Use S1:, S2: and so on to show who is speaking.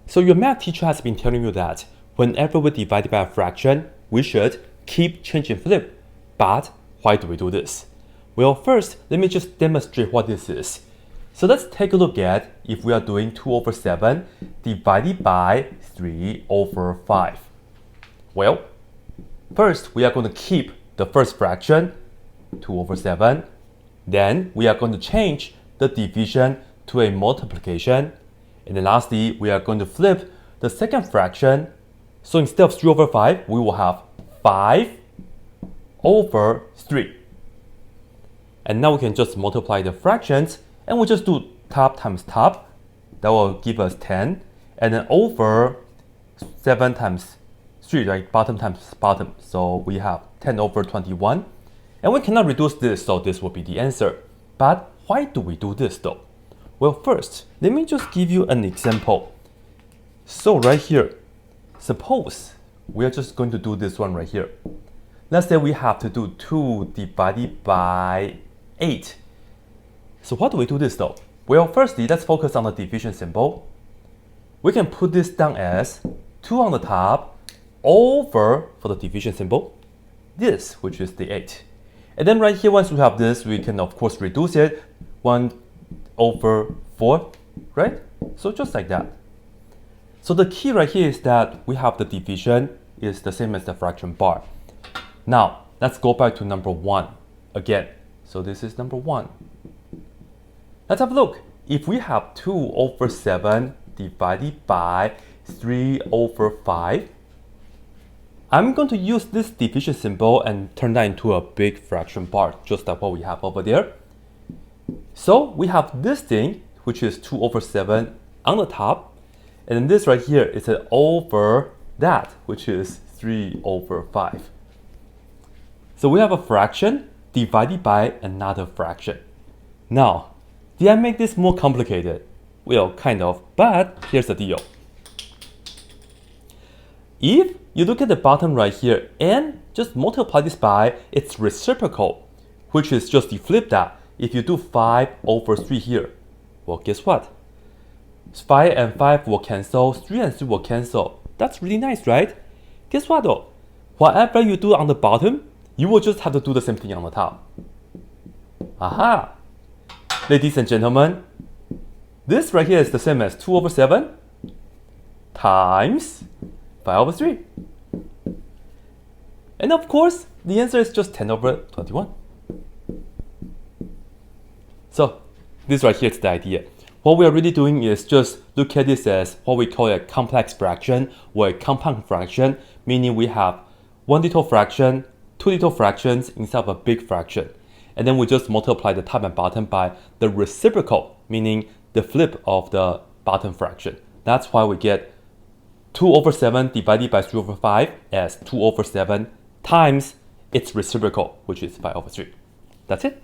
S1: So your math teacher has been telling you that whenever we divide by a fraction, we should keep change and flip. But why do we do this? Well, first, let me just demonstrate what this is. So let's take a look at if we are doing 2 over 7 divided by 3 over 5. Well, first, we are going to keep the first fraction, 2 over 7. Then we are going to change the division to a multiplication. And then lastly, we are going to flip the second fraction. So instead of 3 over 5, we will have 5 over 3. And now we can just multiply the fractions, and we'll just do top times top. That will give us 10. And then over 7 times 3, right? Bottom times bottom. So we have 10 over 21. And we cannot reduce this, so this will be the answer. But why do we do this though? Well, first, let me just give you an example. So right here, suppose we are just going to do this one right here. Let's say we have to do 2 divided by 8. So what do we do this though? Well, firstly, let's focus on the division symbol. We can put this down as 2 on the top over, for the division symbol, this, which is the 8. And then right here, once we have this, we can of course reduce it, 1 over 4, right? So just like that. So the key right here is that we have the division is the same as the fraction bar. Now, let's go back to number 1 again. So this is number 1. Let's have a look. If we have 2 over 7 divided by 3 over 5, I'm going to use this division symbol and turn that into a big fraction bar, just like what we have over there. So we have this thing, which is 2 over 7 on the top, and then this right here is an over that, which is 3 over 5. So we have a fraction divided by another fraction. Now, did I make this more complicated? Well, kind of, but here's the deal. If you look at the bottom right here and just multiply this by its reciprocal, which is just you flip that. If you do 5 over 3 here, well, guess what? 5 and 5 will cancel, 3 and 3 will cancel. That's really nice, right? Guess what though? Whatever you do on the bottom, you will just have to do the same thing on the top. Aha! Ladies and gentlemen, this right here is the same as 2 over 7 times 5 over 3. And of course, the answer is just 10 over 21. So this right here is the idea. What we are really doing is just look at this as what we call a complex fraction or a compound fraction, meaning we have one little fraction, two little fractions inside of a big fraction. And then we just multiply the top and bottom by the reciprocal, meaning the flip of the bottom fraction. That's why we get 2 over 7 divided by 3 over 5 as 2 over 7 times its reciprocal, which is 5 over 3. That's it.